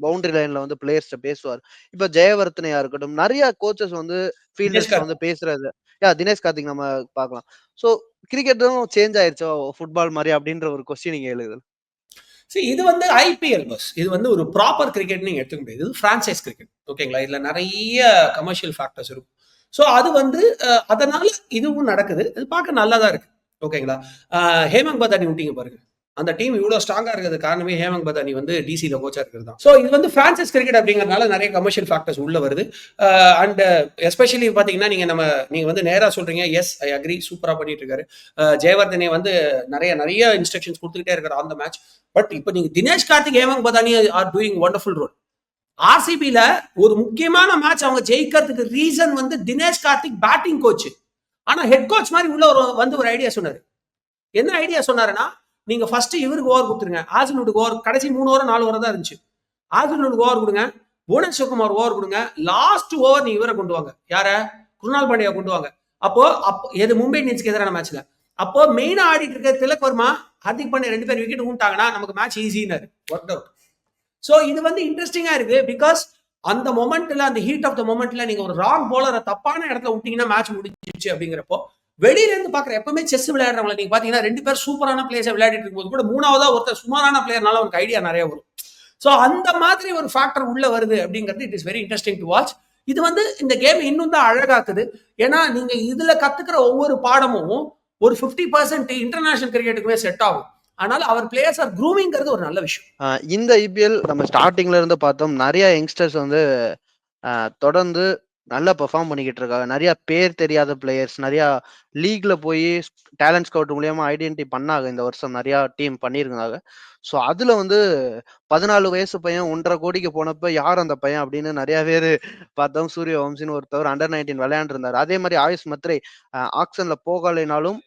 பவுண்டரி லைன்ல வந்து பிளேயர்ஸ் பேசுவார். இப்ப ஜெயவர்த்தனையா இருக்கட்டும், நிறைய கோச்சஸ் வந்து ஃபீல்டர்ஸ் வந்து பேசுறது. தினேஷ் கார்த்திக் நம்ம பார்க்கலாம். ஸோ கிரிக்கெட்டும் சேஞ்ச் ஆயிடுச்சோ ஃபுட்பால் மாதிரி அப்படின்ற ஒரு கொஸ்டின் நீங்க எழுதுது. சரி, இது வந்து ஐபிஎல் பஸ், இது வந்து ஒரு ப்ராப்பர் கிரிக்கெட் நீங்க எடுத்துக்க முடியாது. இது பிரான்சைஸ் கிரிக்கெட், ஓகேங்களா? இதுல நிறைய கமர்ஷியல் ஃபேக்டர்ஸ் இருக்கும். ஸோ அது வந்து அதனால இதுவும் நடக்குது. இது பார்க்க நல்லா தான் இருக்கு, ஓகேங்களா? ஹேமந்த் பதானி விட்டீங்க பாருங்க, அந்த டீம் இவ்வளவு ஸ்ட்ராங்கா இருக்கிறது காரணமே ஹேமந்த் பதானி வந்து டிசில கோச்சா இருக்கிறது தான். ஸோ இது வந்து பிரான்சைஸ் கிரிக்கெட் அப்படிங்கறதுனால நிறைய கமர்ஷியல் ஃபேக்டர்ஸ் உள்ள வருது. அண்ட் எஸ்பெஷலி பாத்தீங்கன்னா நீங்க வந்து நேரா சொல்றீங்க, எஸ் ஐ அக்ரி, சூப்பரா பண்ணிட்டு இருக்காரு. ஜெயவர்தனே வந்து நிறைய இன்ஸ்ட்ரக்ஷன்ஸ் கொடுத்துக்கிட்டே இருக்காரு ஆன் த மேட்ச். பட் இப்போ நீங்க Dinesh Karthik, Hemant Badani are doing wonderful role. ஆர்சிபில ஒரு முக்கியமான மேட்ச் அவங்க ஜெயிக்கிறதுக்கு ரீசன் வந்து தினேஷ் கார்த்திக் பேட்டிங் கோச். ஆனா ஹெட் கோச் மாதிரி உள்ள ஒரு ஐடியா சொன்னாரு. என்ன ஐடியா சொன்னாருன்னா, நீங்க ஃபர்ஸ்ட் இவருக்கு ஓவர் கொடுத்துருங்க, ஆசனுக்கு ஓவர், கடைசி 3 ஓவர் 4 ஓவர் தான் இருந்துச்சு. ஆசனுக்கு ஓவர் கொடுங்க, புவனேஸ்வர் குமார் ஓவர் கொடுங்க, லாஸ்ட் ஓவர் நீ இவரை கொண்டு வாங்க, யார, குருணால் பாண்டியா கொண்டு வாங்க. அப்போ எது மும்பை இந்தியன்ஸ்க்கு எதிரான மேட்ச்ல அப்போ மெயினா ஆடிட்டு இருக்க திலக் வர்மா, ஹார்திக் பாண்டியா 2 பேர் விக்கெட் ஊட்டாங்கன்னா நமக்கு மேட்ச் ஈஸின்னு ஒர்க் அவுட். ஸோ இது வந்து இன்ட்ரெஸ்டிங்கா இருக்கு. பிகாஸ் அந்த மொமெண்ட்ல, அந்த ஹீட் ஆஃப் த மொமெண்ட்ல நீங்க ஒரு ராங் போலரை தப்பான இடத்துல விட்டீங்கன்னா மேட்ச் முடிஞ்சிச்சு. அப்படிங்கிறப்போ வெளியில இருந்து பாக்குற எப்பவுமே செஸ் விளையாடுறவங்களை நீங்க பாத்தீங்கன்னா 2 பேர் சூப்பரான பிளேயர்ஸை விளையாடிட்டு இருக்கும்போது கூட 3ஆவதா ஒருத்தர் சுமாரான பிளேயர்னால அவனுக்கு ஐடியா நிறைய வரும். ஸோ அந்த மாதிரி ஒரு ஃபேக்டர் உள்ள வருது அப்படிங்கிறது it is very interesting to watch. இது வந்து இந்த கேம் இன்னும் தான் அழகாக்குது. ஏன்னா நீங்க இதுல கத்துக்கிற ஒவ்வொரு பாடமும் ஒரு 50% இன்டர்நேஷனல் கிரிக்கெட்டுக்குமே செட் ஆகும். அதனால அவர் பிளேயர்ஸ் ஆர் க்ரூமிங்கிறது ஒரு நல்ல விஷயம். இந்த ஐபிஎல் நம்ம ஸ்டார்டிங்ல இருந்து பார்த்தோம், நிறைய யங்ஸ்டர்ஸ் வந்து தொடர்ந்து நல்லா பெர்ஃபார்ம் பண்ணிக்கிட்டு இருக்காங்க. நிறைய பேர் தெரியாத பிளேயர்ஸ் நிறைய லீக்ல போய் டேலண்ட் ஸ்கவுட் மூலியமா ஐடென்டிஃபை பண்ணாங்க. இந்த வருஷம் நிறைய டீம் பண்ணியிருக்காங்க. ஸோ அதுல வந்து 14 வயசு பையன் 1.5 கோடிக்கு போனப்ப யார் அந்த பையன் அப்படின்னு நிறைய பேர் பார்த்தோம். சூரிய வம்சின்னு ஒருத்தவர் அண்டர் 19 விளையாண்டு இருந்தார். அதே மாதிரி ஆயுஷ் மத்ரே ஆக்ஷன்ல போகலைனாலும்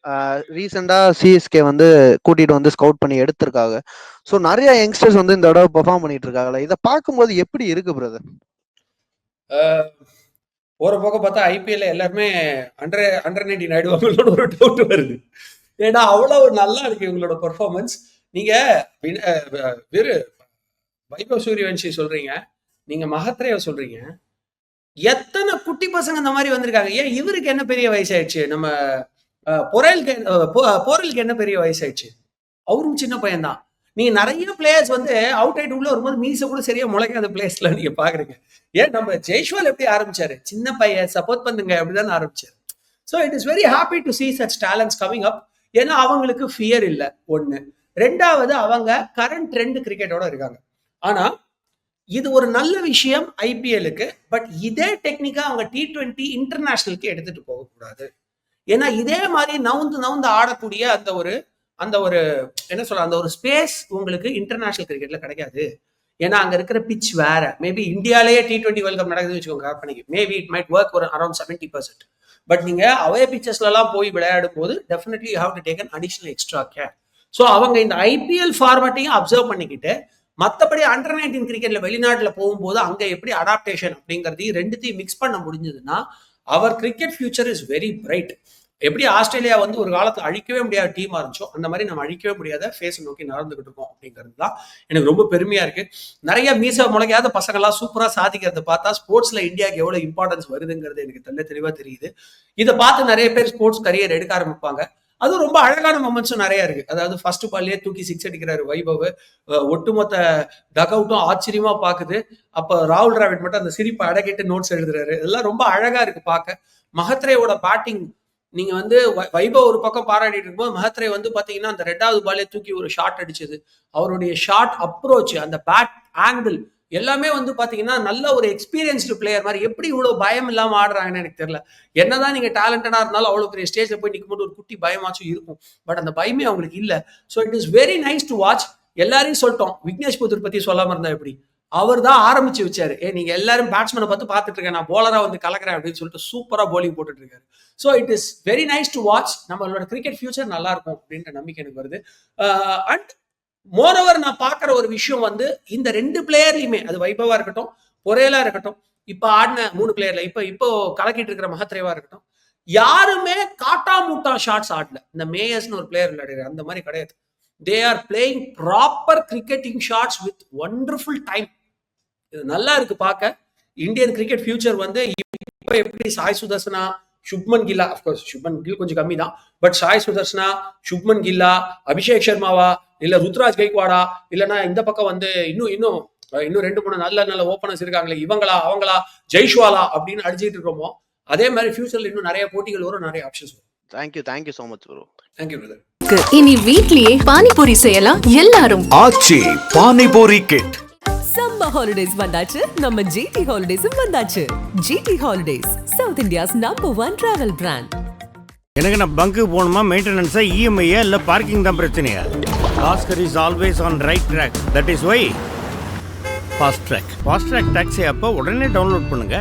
ரீசெண்டா சிஎஸ்கே வந்து கூட்டிட்டு வந்து ஸ்கவுட் பண்ணி எடுத்திருக்காங்க. ஸோ நிறைய யங்ஸ்டர்ஸ் வந்து இந்த தடவை பெர்ஃபார்ம் பண்ணிட்டு இருக்காங்களா? இதை பார்க்கும்போது எப்படி இருக்கு பிரதர்? ஒரு பக்கம் பார்த்தா ஐபிஎல்ல எல்லாருமே அண்டர் 19 ஆயிடுவாங்களோட ஒரு டவுட் வருது. ஏன்னா அவ்வளவு நல்லா இருக்கு இவங்களோட பெர்ஃபார்மன்ஸ். நீங்க வைபவ் சூரியவன்ஷி சொல்றீங்க, நீங்க மஹத்ரேவை சொல்றீங்க, எத்தனை குட்டி பசங்க இந்த மாதிரி வந்திருக்காங்க. ஏன் இவருக்கு என்ன பெரிய வயசாயிடுச்சு, நம்ம போரலுக்கு என்ன பெரிய வயசாயிடுச்சு, அவரும் சின்ன பையன் தான். நீங்க நிறைய பிளேயர்ஸ் வந்து அவுட் ஆயிட்டு உள்ள வரும்போது மீச கூட சரியா முளைக்காத பிளேயர்ஸ்ல நீங்க பாக்குறீங்க. ஏன் நம்ம ஜெய்ஷ்வால் எப்படி ஆரம்பிச்சாரு, சின்ன பையன் சப்போர்ட் பண்ணுங்க அப்படிதான் ஆரம்பிச்சாரு. So it is very happy to see such talents coming up. ஏன்னா அவங்களுக்கு ஃபியர் இல்லை, ஒண்ணு. ரெண்டாவது, அவங்க கரண்ட் ட்ரெண்ட் கிரிக்கெட்டோட இருக்காங்க. ஆனா இது ஒரு நல்ல விஷயம் ஐபிஎலுக்கு. பட் இதே டெக்னிக்கா அவங்க T20 இன்டர்நேஷனலுக்கு எடுத்துட்டு போகக்கூடாது. ஏன்னா இதே மாதிரி நவுந்து ஆடக்கூடிய அந்த ஒரு என்ன சொல்ற, அந்த ஒரு ஸ்பேஸ் உங்களுக்கு இன்டர்நேஷனல் கிரிக்கெட்ல கிடைக்காது. ஏன்னா அங்க இருக்கிற பிச் வேற. மேபி இந்தியாலேயே T20 வேர்ல்ட் கப் நடக்குதுன்னு வச்சுக்கோங்க, கற்பனைக்கு மேபி இட் மைட் ஒர்க் ஒரு அரௌண்ட் 70%. பட் நீங்க அவே பிச்சஸ்ல எல்லாம் போய் விளையாடும் போது definitely you have to take an additional extra care. So அவங்க இந்த ஐபிஎல் ஃபார்மேட்டையும் அப்சர்வ் பண்ணிக்கிட்டு, மற்றபடி அண்டர் 19 கிரிக்கெட்ல வெளிநாட்டுல போகும்போது அங்க எப்படி அடாப்டேஷன் அப்படிங்கிறதையும் ரெண்டுத்தையும் மிக்ஸ் பண்ண முடிஞ்சதுன்னா அவர் cricket future is very bright. எப்படி ஆஸ்திரேலியா வந்து ஒரு காலத்துல அழிக்கவே முடியாத டீமா இருந்துச்சோ, அந்த மாதிரி நம்ம அழிக்கவே முடியாத ஃபேஸ் நோக்கி நடந்துகிட்டு இருக்கோம் அப்படிங்கிறது தான் எனக்கு ரொம்ப பெருமையா இருக்கு. நிறைய மீச முளைக்காத பசங்கள்லாம் சூப்பரா சாதிக்கிறத பார்த்தா ஸ்போர்ட்ஸ்ல இந்தியாவுக்கு எவ்வளவு இம்பார்ட்டன்ஸ் வருதுங்கிறது எனக்கு தெளிவா தெரியுது. இதை பார்த்து நிறைய பேர் ஸ்போர்ட்ஸ் கரியர் எடுக்க ஆரம்பிப்பாங்க. அதுவும் ரொம்ப அழகான மொமெண்ட்ஸும் நிறைய இருக்கு. அதாவது ஃபர்ஸ்ட் பால்லே தூக்கி 6 அடிக்கிறாரு வைபவ், ஒட்டுமொத்த டக் அவுட்டும் ஆச்சரியமா பாக்குது. அப்ப ராகுல் டிராவிட் மட்டும் அந்த சிரிப்பை அடக்கிட்டு நோட்ஸ் எழுதுறாரு. இதெல்லாம் ரொம்ப அழகா இருக்கு பார்க்க. மஹத்ரேவோட பேட்டிங் நீங்க வந்து வைபவ் ஒரு பக்கம் பாராட்டிட்டு இருக்கும்போது, மஹத்ரே வந்து பாத்தீங்கன்னா அந்த 2வது பாலே தூக்கி ஒரு ஷாட் அடிச்சது, அவருடைய ஷாட் அப்ரோச், அந்த பேட் ஆங்கிள் எல்லாமே வந்து பாத்தீங்கன்னா நல்ல ஒரு எக்ஸ்பீரியன்ஸ்டு பிளேயர் மாதிரி. எப்படி இவ்வளவு பயம் இல்லாம ஆடுறாங்கன்னு எனக்கு தெரியல. என்னதான் நீங்க டேலண்டடா இருந்தாலும் அவ்வளவு பெரிய ஸ்டேஜ்ல போய் நிற்கும் போது ஒரு குட்டி பயமாச்சும் இருக்கும். பட் அந்த பயமே அவங்களுக்கு இல்ல. So it is very nice to watch. எல்லாரையும் சொல்லிட்டோம், விக்னேஷ் புத்தூர் பத்தி சொல்லாம இருந்தா எப்படி, அவர் தான் ஆரம்பிச்சு வச்சாரு. நீங்க எல்லாரும் பேட்ஸ்மேனை பார்த்துட்டு இருக்கேன், நான் போலரா வந்து கலக்கிறேன் அப்படின்னு சொல்லிட்டு சூப்பரா bowling போட்டுட்டு இருக்காரு. So it is very nice to watch. நம்மளோட கிரிக்கெட் ஃபியூச்சர் நல்லா இருக்கும் அப்படின்ற நம்பிக்கை எனக்கு வருது. அண்ட் மோரோவர் நான் பார்க்குற ஒரு விஷயம் வந்து இந்த 2 பிளேயர்லையுமே, அது வைபவா இருக்கட்டும், பொரேலா இருக்கட்டும், இப்போ ஆடின 3 பிளேயர்ல இப்போ கலக்கிட்டு இருக்கிற மஹத்ரேவா இருக்கட்டும், யாருமே காட்டா மூட்டா ஷாட்ஸ் ஆடல. இந்த மேயர்ஸ்னு ஒரு பிளேயர் விளையாடுறாரு, அந்த மாதிரி கிடையாது. They are playing proper cricketing shots with wonderful time. இது நல்லா இருக்கு பார்க்க. இந்தியன் கிரிக்கெட் ஃபியூச்சர் வந்து இப்போ எப்படி சாய் சுதர்சனா, சுப்மன் கில்லா, அஃப்கோர்ஸ் சுப்மன் கில் கொஞ்சம் கம்மி தான், பட் சாய் சுதர்சனா, சுப்மன் கில்லா, அபிஷேக் சர்மாவா, இல்ல ருத்ராஜ் கைக்வாடா, இல்லைன்னா இந்த பக்கம் வந்து இன்னும் 2-3 நல்ல ஓப்பனர்ஸ் இருக்காங்களே, இவங்களா அவங்களா, ஜெய்ஷ்வாலா அப்படின்னு அடிச்சுட்டு இருக்கோமோ, அதே மாதிரி ஃபியூச்சர்ல இன்னும் நிறைய போட்டிகள் வரும், நிறைய ஆப்ஷன்ஸ் வரும். Thank you so much bro. Thank you brother. இனி வீட்லயே பானிபூரி செய்யலாம் எல்லாரும். Aachi panipuri kit. Summer holidays வந்தாச்சு, நம்ம ஜிடி ஹாலிடேஸும் வந்தாச்சு. GT holidays, south India's #1 travel brand. எனக்கு நான் பங்கு போகணுமா, மெயின்டெனன்ஸா, இஎம்ஐயா இல்லை பார்க்கிங் தான் பிரச்சனையா? Oscar is always on right track. That is why fast track taxi அப்போ உடனே டவுன்லோட் பண்ணுங்க.